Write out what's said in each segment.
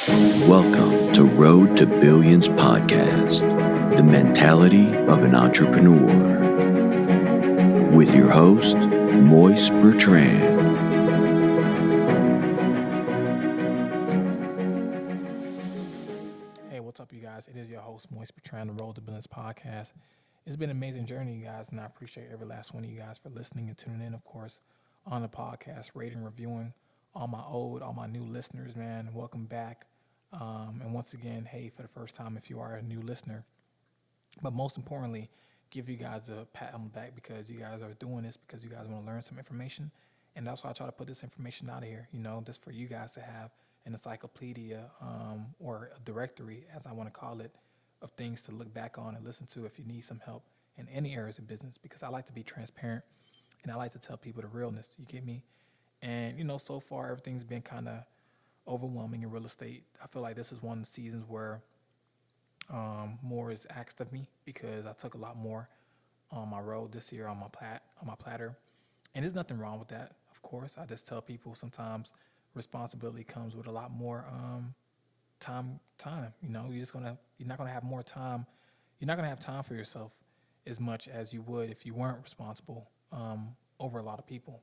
Welcome to Road to Billions podcast, the mentality of an entrepreneur. With your host, Moise Bertrand. Hey, what's up, you guys? It is your host, Moise Bertrand, the Road to Billions podcast. It's been an amazing journey, you guys, and I appreciate every last one of you guys for listening and tuning in, of course, on the podcast, rating, reviewing, all my new listeners, man. Welcome back. And once again, hey, for the first time, if you are a new listener, but most importantly, give you guys a pat on the back because you guys are doing this because you guys want to learn some information. And that's why I try to put this information out of here, just for you guys to have an encyclopedia or a directory, as I want to call it, of things to look back on and listen to if you need some help in any areas of business, because I like to be transparent and I like to tell people the realness. You get me? And, so far everything's been kind of overwhelming in real estate. I feel like this is one of the seasons where more is asked of me because I took a lot more on my road this year on my platter, and there's nothing wrong with that. Of course, I just tell people sometimes responsibility comes with a lot more time. You're not gonna have more time. You're not gonna have time for yourself as much as you would if you weren't responsible over a lot of people.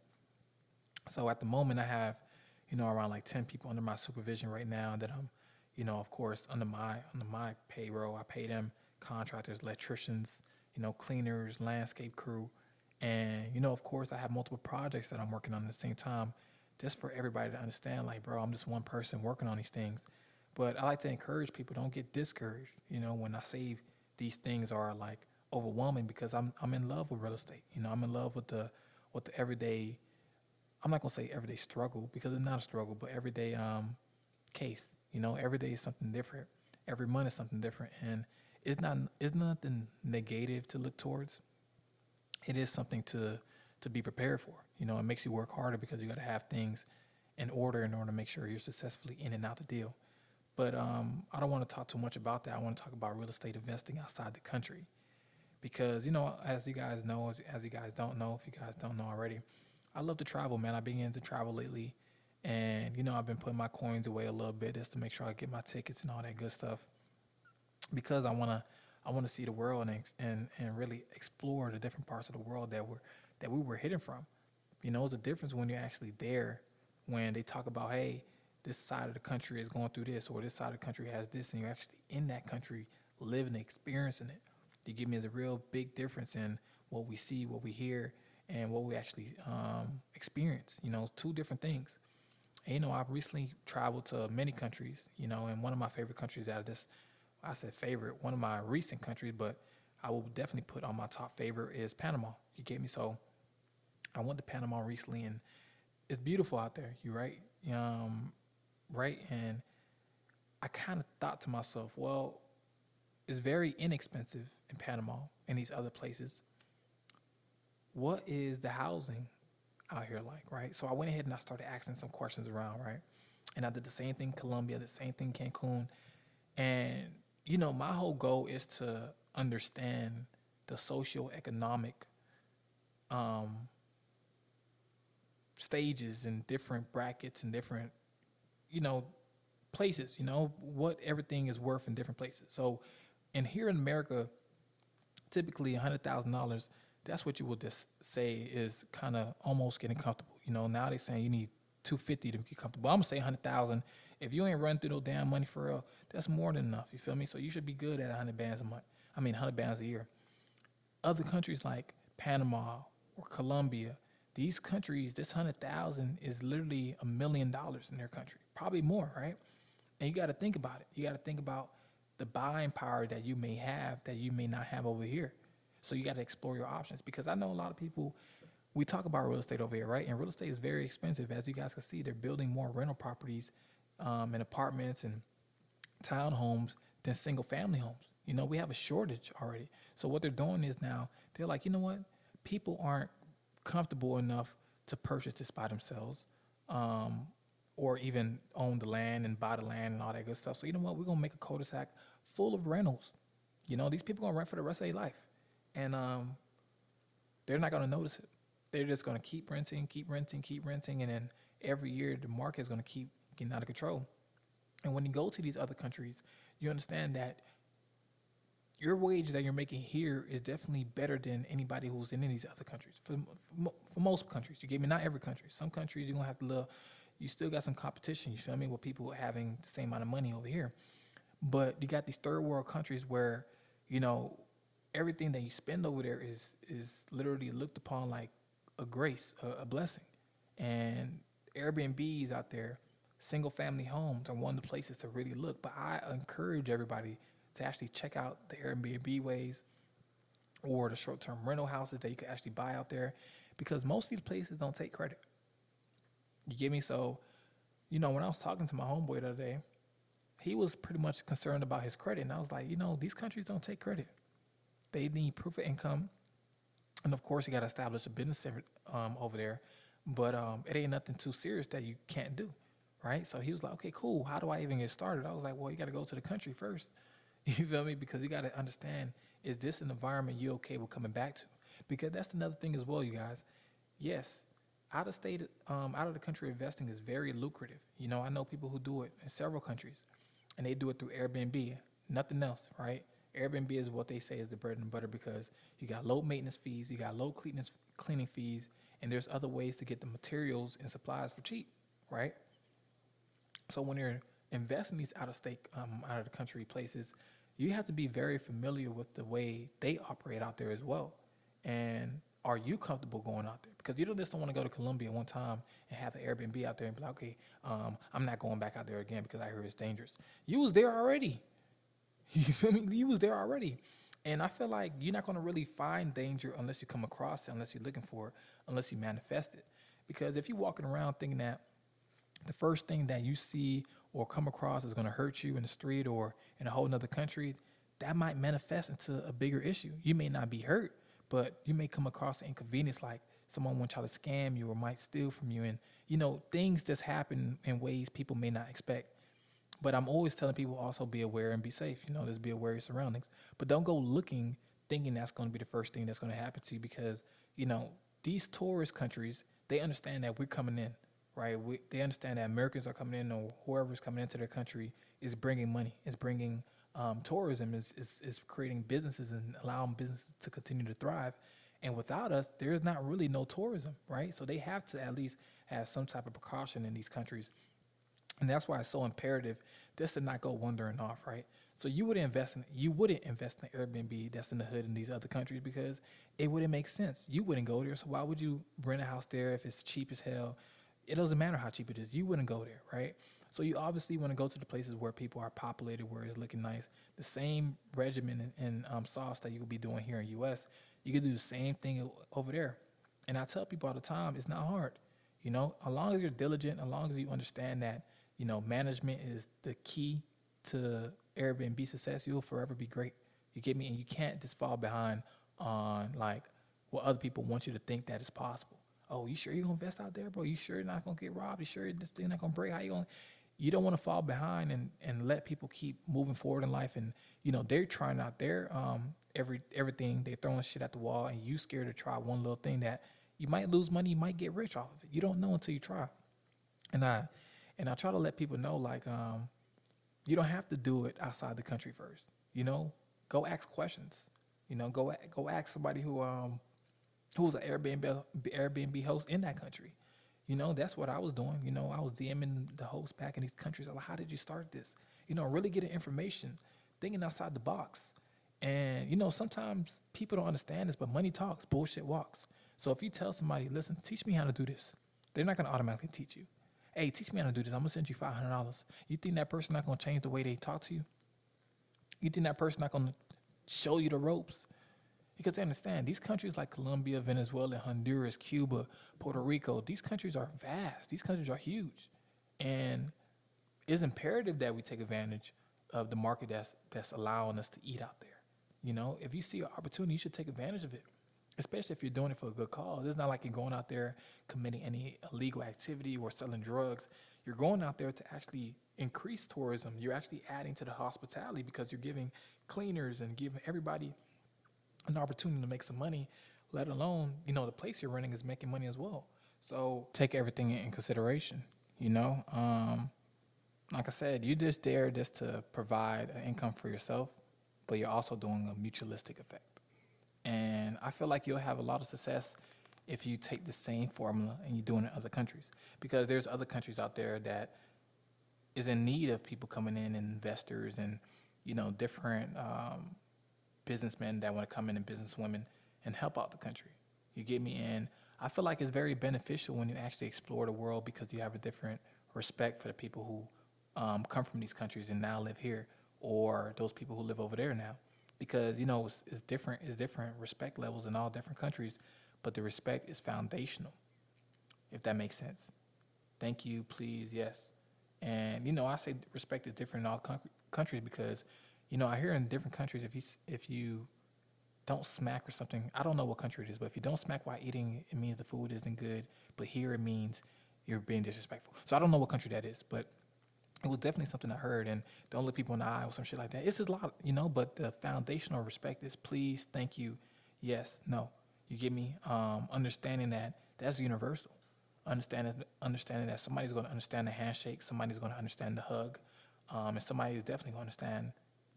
So at the moment, I have around like 10 people under my supervision right now that I'm, of course, under my payroll. I pay them contractors, electricians, cleaners, landscape crew. And, of course, I have multiple projects that I'm working on at the same time, just for everybody to understand, like, bro, I'm just one person working on these things. But I like to encourage people, don't get discouraged, when I say these things are like overwhelming, because I'm in love with real estate. I'm in love with the everyday, I'm not gonna say everyday struggle because it's not a struggle, but everyday case. Every day is something different. Every month is something different, and it's nothing negative to look towards. It is something to be prepared for. It makes you work harder because you got to have things in order to make sure you're successfully in and out the deal. But I don't want to talk too much about that. I want to talk about real estate investing outside the country because as you guys know, as you guys don't know, if you guys don't know already, I love to travel, man. I've been getting to travel lately, and I've been putting my coins away a little bit just to make sure I get my tickets and all that good stuff, because I wanna see the world and really explore the different parts of the world that we were hidden from. It's a difference when you're actually there, when they talk about, hey, this side of the country is going through this, or this side of the country has this, and you're actually in that country, living, experiencing it. You give me as a real big difference in what we see, what we hear, and what we actually experience. Two different things. And, I've recently traveled to many countries, and one of my favorite countries I said favorite, one of my recent countries, but I will definitely put on my top favorite is Panama. You get me? So I went to Panama recently, and it's beautiful out there. You right? Right? And I kind of thought to myself, well, it's very inexpensive in Panama and these other places. What is the housing out here like, right? So I went ahead and I started asking some questions around, right? And I did the same thing in Colombia, the same thing in Cancun. And, my whole goal is to understand the socioeconomic stages and different brackets and different, you know, places, what everything is worth in different places. So, and here in America, typically $100,000, that's what you would just say is kind of almost getting comfortable. Now they're saying you need 250 to get comfortable. I'm gonna say 100,000. If you ain't running through no damn money for real, that's more than enough. You feel me? So you should be good at 100 bands a month. 100 bands a year. Other countries like Panama or Colombia, these countries, this 100,000 is literally $1 million in their country, probably more, right? And you got to think about it. You got to think about the buying power that you may have that you may not have over here. So you got to explore your options, because I know a lot of people, we talk about real estate over here, right? And real estate is very expensive. As you guys can see, they're building more rental properties and apartments and townhomes than single family homes. We have a shortage already. So what they're doing is now they're like, you know what? People aren't comfortable enough to purchase this by themselves, or even own the land and buy the land and all that good stuff. So you know what? We're going to make a cul-de-sac full of rentals. These people are going to rent for the rest of their life. And they're not going to notice it. They're just going to keep renting. And then every year the market is going to keep getting out of control. And when you go to these other countries, you understand that your wage that you're making here is definitely better than anybody who's in any of these other countries. For most countries, you get me? Not every country. Some countries you're gonna have to look. You still got some competition. You feel me? With people having the same amount of money over here, but you got these third world countries where, you know, everything that you spend over there is literally looked upon like a grace, a blessing. And Airbnbs out there, single family homes are one of the places to really look. But I encourage everybody to actually check out the Airbnb ways or the short term rental houses that you can actually buy out there, because most of these places don't take credit. You get me? So, you know, when I was talking to my homeboy the other day, he was pretty much concerned about his credit. And I was like, you know, these countries don't take credit. They need proof of income. And of course, you got to establish a business over there. But it ain't nothing too serious that you can't do. Right. So he was like, okay, cool. How do I even get started? I was like, well, you got to go to the country first. You feel me? Because you got to understand, is this an environment you okay with coming back to? Because that's another thing as well, you guys. Yes, out of state, out of the country investing is very lucrative. You know, I know people who do it in several countries, and they do it through Airbnb, nothing else, right? Airbnb is what they say is the bread and butter, because you got low maintenance fees, you got low cleaning fees, and there's other ways to get the materials and supplies for cheap, right? So when you're investing these out of state, out of the country places, you have to be very familiar with the way they operate out there as well. And are you comfortable going out there? Because you just don't want to go to Colombia one time and have an Airbnb out there and be like, okay, I'm not going back out there again because I heard it's dangerous. You was there already. You feel me? You was there already. And I feel like you're not going to really find danger unless you come across it, unless you're looking for it, unless you manifest it. Because if you're walking around thinking that the first thing that you see or come across is going to hurt you in the street or in a whole nother country, that might manifest into a bigger issue. You may not be hurt, but you may come across an inconvenience, like someone will try to scam you or might steal from you. And, you know, things just happen in ways people may not expect. But I'm always telling people also be aware and be safe. You know, just be aware of your surroundings. But don't go looking thinking that's going to be the first thing that's going to happen to you, because, you know, these tourist countries, they understand that we're coming in, right? They understand that Americans are coming in, or whoever's coming into their country is bringing money, is bringing tourism, is creating businesses and allowing businesses to continue to thrive. And without us, there's not really no tourism, right? So they have to at least have some type of precaution in these countries. And that's why it's so imperative just to not go wandering off, right? So you wouldn't invest in Airbnb that's in the hood in these other countries, because it wouldn't make sense. You wouldn't go there. So why would you rent a house there if it's cheap as hell? It doesn't matter how cheap it is. You wouldn't go there, right? So you obviously want to go to the places where people are populated, where it's looking nice. The same regimen and sauce that you could be doing here in U.S., you could do the same thing over there. And I tell people all the time, it's not hard. You know, as long as you're diligent, as long as you understand that, you know, management is the key to Airbnb success, you'll forever be great. You get me? And you can't just fall behind on like what other people want you to think that is possible. Oh, you sure you're going to invest out there, bro? You sure you're not going to get robbed? You sure this thing not going to break? How you going to? You don't want to fall behind and let people keep moving forward in life. And, you know, they're trying out their everything. They're throwing shit at the wall, and you scared to try one little thing that you might lose money, you might get rich off of it. You don't know until you try. And I try to let people know, like, you don't have to do it outside the country first. You know, go ask questions. You know, go ask somebody who's an Airbnb host in that country. You know, that's what I was doing. You know, I was DMing the hosts back in these countries. I'm like, how did you start this? You know, really getting information, thinking outside the box. And, you know, sometimes people don't understand this, but money talks, bullshit walks. So if you tell somebody, listen, teach me how to do this, they're not going to automatically teach you. Hey, teach me how to do this. I'm going to send you $500. You think that person not going to change the way they talk to you? You think that person not going to show you the ropes? Because they understand, these countries like Colombia, Venezuela, Honduras, Cuba, Puerto Rico, these countries are vast. These countries are huge. And it's imperative that we take advantage of the market that's allowing us to eat out there. You know, if you see an opportunity, you should take advantage of it, especially if you're doing it for a good cause. It's not like you're going out there committing any illegal activity or selling drugs. You're going out there to actually increase tourism. You're actually adding to the hospitality, because you're giving cleaners and giving everybody an opportunity to make some money, let alone, you know, the place you're renting is making money as well. So take everything in consideration, you know. Like I said, you just there just to provide an income for yourself, but you're also doing a mutualistic effect. And I feel like you'll have a lot of success if you take the same formula and you do it in other countries, because there's other countries out there that is in need of people coming in and investors and, different businessmen that want to come in and businesswomen and help out the country. You get me? And I feel like it's very beneficial when you actually explore the world, because you have a different respect for the people who come from these countries and now live here, or those people who live over there now. Because, it's different. It's different respect levels in all different countries, but the respect is foundational, if that makes sense. Thank you, please, yes. And, I say respect is different in all countries because, I hear in different countries, if you don't smack or something, I don't know what country it is, but if you don't smack while eating, it means the food isn't good. But here it means you're being disrespectful. So I don't know what country that is, but it was definitely something I heard. And don't look people in the eye or some shit like that. It's just a lot, but the foundational respect is please, thank you, yes, no. You get me? Understanding that that's universal. Understanding that somebody's going to understand the handshake, somebody's going to understand the hug, and somebody is definitely going to understand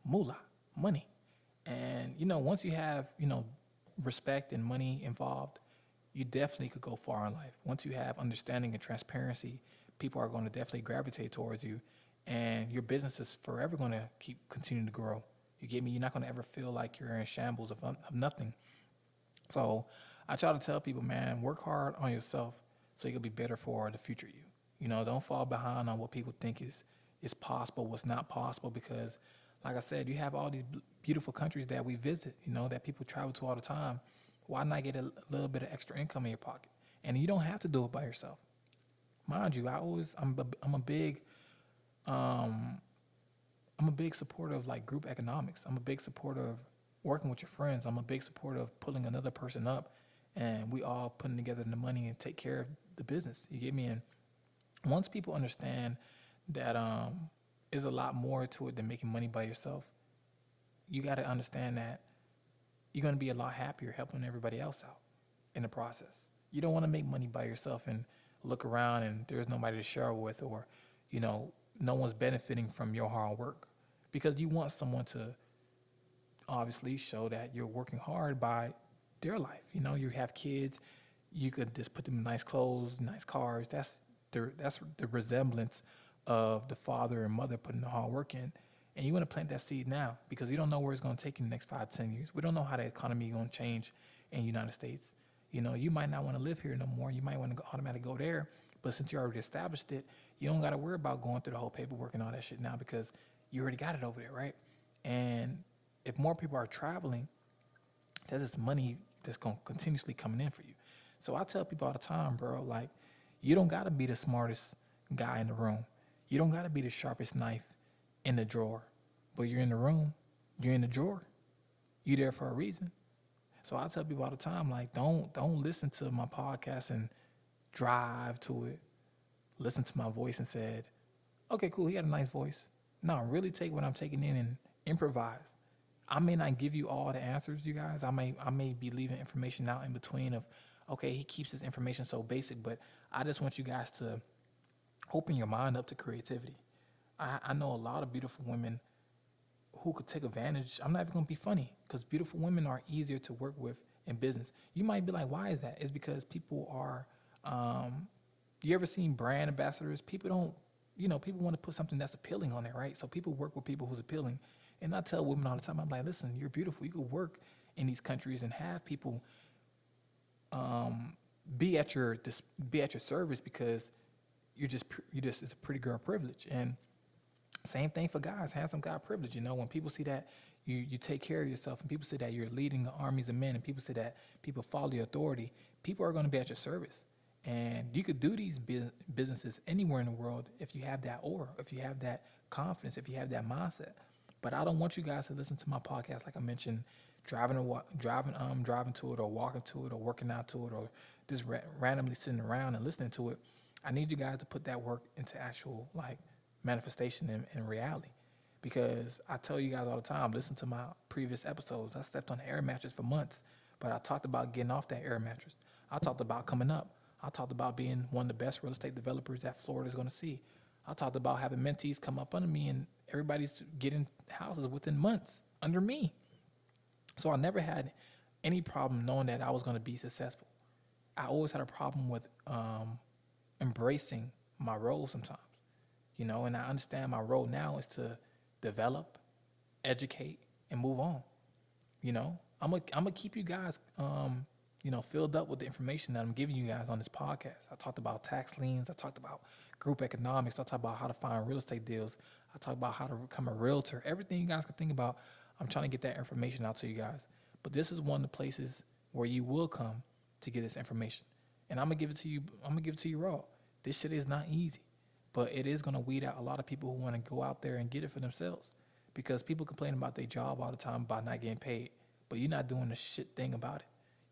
moolah, money. And, once you have, respect and money involved, you definitely could go far in life. Once you have understanding and transparency, people are going to definitely gravitate towards you, and your business is forever going to keep continuing to grow. You get me? You're not going to ever feel like you're in shambles of nothing. So I try to tell people, man, work hard on yourself so you can be better for the future you. Don't fall behind on what people think is possible, what's not possible, because like I said, you have all these beautiful countries that we visit, that people travel to all the time. Why not get a little bit of extra income in your pocket? And you don't have to do it by yourself. Mind you, I'm a big supporter of like group economics. I'm a big supporter of working with your friends. I'm a big supporter of pulling another person up and we all putting together the money and take care of the business. You get me? And once people understand that there's a lot more to it than making money by yourself, you got to understand that you're going to be a lot happier helping everybody else out in the process. You don't want to make money by yourself and look around and there's nobody to share with, or, no one's benefiting from your hard work, because you want someone to obviously show that you're working hard by their life. You have kids, you could just put them in nice clothes, nice cars. That's the resemblance of the father and mother putting the hard work in. And you want to plant that seed now, because you don't know where it's going to take you in the next 5-10 years. We don't know how the economy is going to change in the United States. You might not want to live here no more. You might want to automatically go there. But since you already established it, you don't got to worry about going through the whole paperwork and all that shit now, because you already got it over there, right? And if more people are traveling, that's just money that's going to continuously coming in for you. So I tell people all the time, bro, like, you don't got to be the smartest guy in the room. You don't got to be the sharpest knife in the drawer. But you're in the room, you're in the drawer. You're there for a reason. So I tell people all the time, like, don't listen to my podcast and drive to it. Listen to my voice and said, okay, cool, he got a nice voice. No, really take what I'm taking in and improvise. I may not give you all the answers, you guys. I may be leaving information out in between of, okay, he keeps his information so basic, but I just want you guys to open your mind up to creativity. I know a lot of beautiful women who could take advantage. I'm not even going to be funny, because beautiful women are easier to work with in business. You might be like, why is that? It's because people are, you ever seen brand ambassadors? People don't, people want to put something that's appealing on there, right? So people work with people who's appealing. And I tell women all the time, I'm like, listen, you're beautiful. You could work in these countries and have people be at your service, because it's a pretty girl privilege. And same thing for guys, handsome guy privilege. When people see that you take care of yourself, and people see that you're leading armies of men, and people see that people follow your authority, people are going to be at your service. And you could do these businesses anywhere in the world if you have that aura, if you have that confidence, if you have that mindset. But I don't want you guys to listen to my podcast, like I mentioned, driving to it, or walking to it, or working out to it, or just randomly sitting around and listening to it. I need you guys to put that work into actual manifestation and reality. Because I tell you guys all the time, listen to my previous episodes. I slept on an air mattress for months, but I talked about getting off that air mattress. I talked about coming up. I talked about being one of the best real estate developers that Florida is going to see. I talked about having mentees come up under me and everybody's getting houses within months under me. So I never had any problem knowing that I was going to be successful. I always had a problem with embracing my role sometimes, and I understand my role now is to develop, educate, and move on. I'm gonna keep you guys, filled up with the information that I'm giving you guys on this podcast. I talked about tax liens. I talked about group economics. I talked about how to find real estate deals. I talked about how to become a realtor. Everything you guys can think about, I'm trying to get that information out to you guys. But this is one of the places where you will come to get this information, and I'm gonna give it to you. I'm gonna give it to you raw. This shit is not easy, but it is gonna weed out a lot of people who want to go out there and get it for themselves, because people complain about their job all the time about not getting paid, but you're not doing the shit thing about it.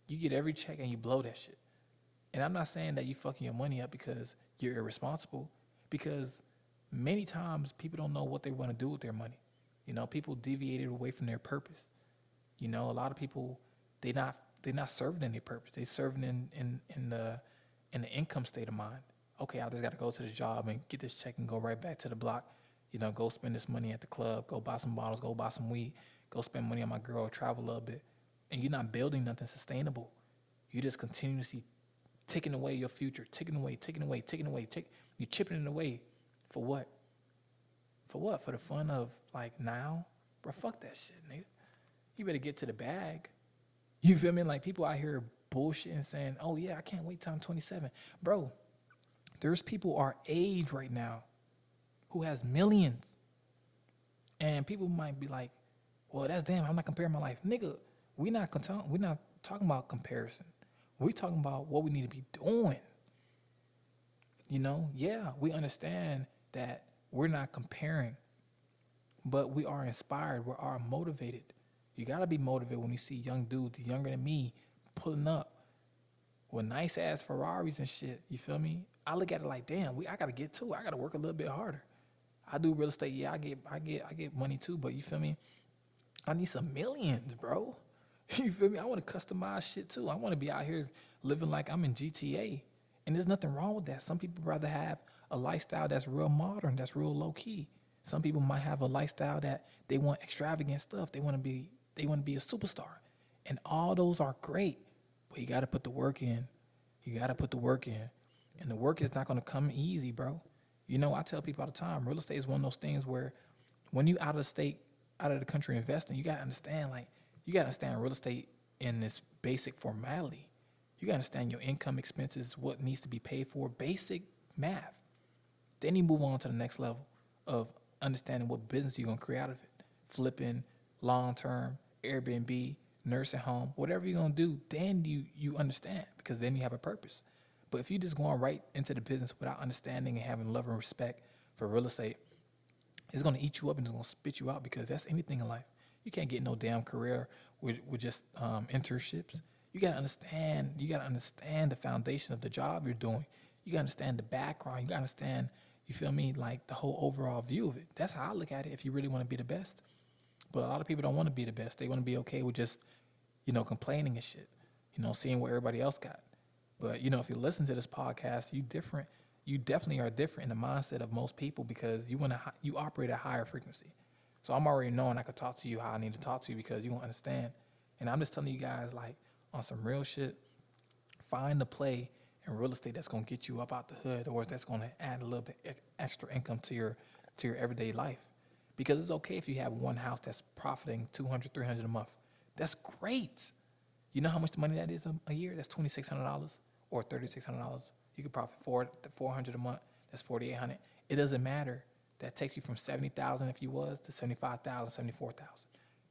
You get every check and you blow that shit. And I'm not saying that you fucking your money up because you're irresponsible, because many times people don't know what they want to do with their money. People deviated away from their purpose. A lot of people, they're not serving in their purpose. They're serving in the income state of mind. Okay, I just got to go to the job and get this check and go right back to the block. Go spend this money at the club, go buy some bottles, go buy some weed, go spend money on my girl, travel a little bit. And you're not building nothing sustainable. You just continuously taking away your future, taking away. You're chipping it away for what? For what? For the fun of like now? Bro, fuck that shit, nigga. You better get to the bag. You feel me? Like people out here bullshitting saying, oh yeah, I can't wait till I'm 27. Bro, there's people our age right now who has millions. And people might be like, well, that's damn, I'm not comparing my life. Nigga, we're not talking about comparison. We're talking about what we need to be doing. Yeah, we understand that we're not comparing, but we are inspired. We are motivated. You got to be motivated when you see young dudes younger than me pulling up with nice ass Ferraris and shit. You feel me? I look at it like, damn, I got to get to it. I got to work a little bit harder. I do real estate. Yeah, I get money too, but you feel me? I need some millions, bro. You feel me? I want to customize shit too. I want to be out here living like I'm in GTA. And there's nothing wrong with that. Some people rather have a lifestyle that's real modern, that's real low key. Some people might have a lifestyle that they want extravagant stuff. They want to be a superstar. And all those are great. But you got to put the work in. And the work is not going to come easy, bro. I tell people all the time, real estate is one of those things where when you out of the country investing, you got to understand real estate in this basic formality. You got to understand your income expenses, what needs to be paid for, basic math. Then you move on to the next level of understanding what business you're going to create out of it. Flipping, long-term, Airbnb, nursing home, whatever you're going to do, then you understand, because then you have a purpose. But if you just going right into the business without understanding and having love and respect for real estate, it's going to eat you up and it's going to spit you out, because that's anything in life. You can't get no damn career with just internships. You got to understand the foundation of the job you're doing. You got to understand the background. You got to understand, you feel me, like the whole overall view of it. That's how I look at it if you really want to be the best. But a lot of people don't want to be the best. They want to be okay with just, complaining and shit, seeing what everybody else got. But, if you listen to this podcast, you definitely are different in the mindset of most people, because you operate at a higher frequency. So I'm already knowing I could talk to you how I need to talk to you, because you won't understand. And I'm just telling you guys, like, on some real shit, find the play in real estate that's going to get you up out the hood, or that's going to add a little bit extra income to your everyday life. Because it's okay if you have one house that's profiting $200, $300 a month. That's great. You know how much money that is a year? That's $2,600 or $3,600. You could profit $400 a month. That's $4,800. It doesn't matter. That takes you from $70,000 if you was to $75,000, $74,000.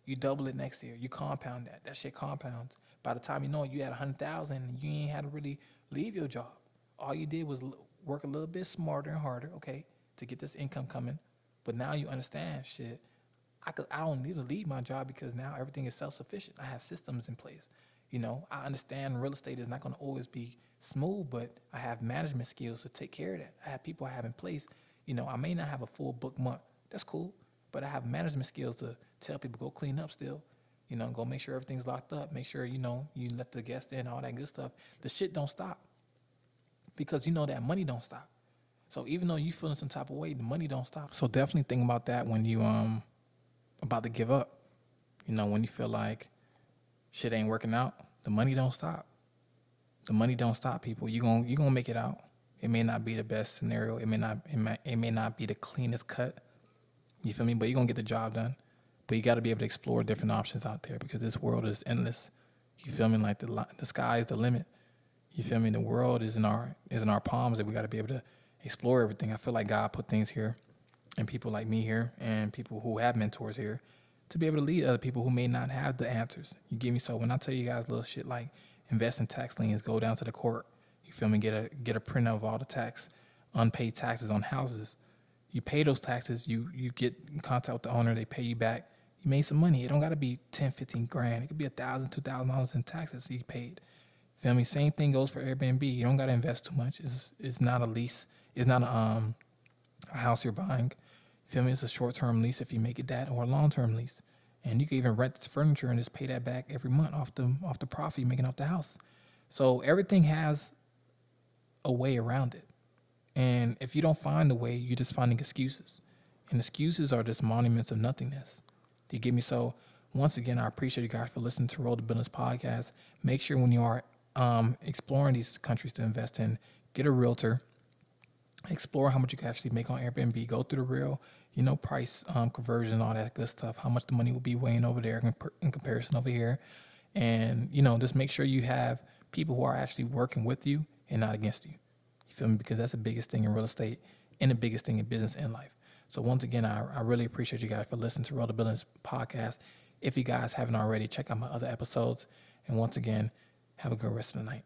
You double it next year. You compound that. That shit compounds. By the time you know it, you had $100,000 and you ain't had to really leave your job. All you did was work a little bit smarter and harder, okay, to get this income coming. But now you understand, shit, I don't need to leave my job, because now everything is self-sufficient. I have systems in place. I understand real estate is not going to always be smooth, but I have management skills to take care of that. I have people I have in place. I may not have a full book month. That's cool. But I have management skills to tell people, go clean up still. Go make sure everything's locked up. Make sure, you let the guests in, all that good stuff. The shit don't stop, because that money don't stop. So even though you feeling some type of way, the money don't stop. So definitely think about that when you about to give up. You know, when you feel like shit ain't working out, the money don't stop. The money don't stop, people. You gonna make it out. It may not be the best scenario. It may not be the cleanest cut. You feel me? But you're gonna get the job done. But you got to be able to explore different options out there because this world is endless. You feel me? Like the sky is the limit. You feel me? The world is in our palms, and we got to be able to explore everything. I feel like God put things here, and people like me here, and people who have mentors here, to be able to lead other people who may not have the answers. You get me? So when I tell you guys little shit like invest in tax liens, go down to the court. You feel me? Get a print of all the unpaid taxes on houses. You pay those taxes. You get in contact with the owner. They pay you back. You made some money. It don't got to be 10, 15 grand. It could be $1,000, $2,000 in taxes you paid. Feel me? Same thing goes for Airbnb. You don't got to invest too much. It's not a lease. It's not a house you're buying. Feel me? It's a short-term lease if you make it that, or a long-term lease. And you can even rent this furniture and just pay that back every month off the profit you're making off the house. So everything has a way around it. And if you don't find a way, you're just finding excuses. And excuses are just monuments of nothingness. Do you get me? So once again, I appreciate you guys for listening to Roll the Business Podcast. Make sure when you are exploring these countries to invest in, get a realtor, explore how much you can actually make on Airbnb, go through the real, price conversion, all that good stuff, how much the money will be weighing over there in comparison over here. And, just make sure you have people who are actually working with you and not against you. You feel me? Because that's the biggest thing in real estate and the biggest thing in business and life. So once again, I really appreciate you guys for listening to Roll the Business Podcast. If you guys haven't already, check out my other episodes. And once again, have a good rest of the night.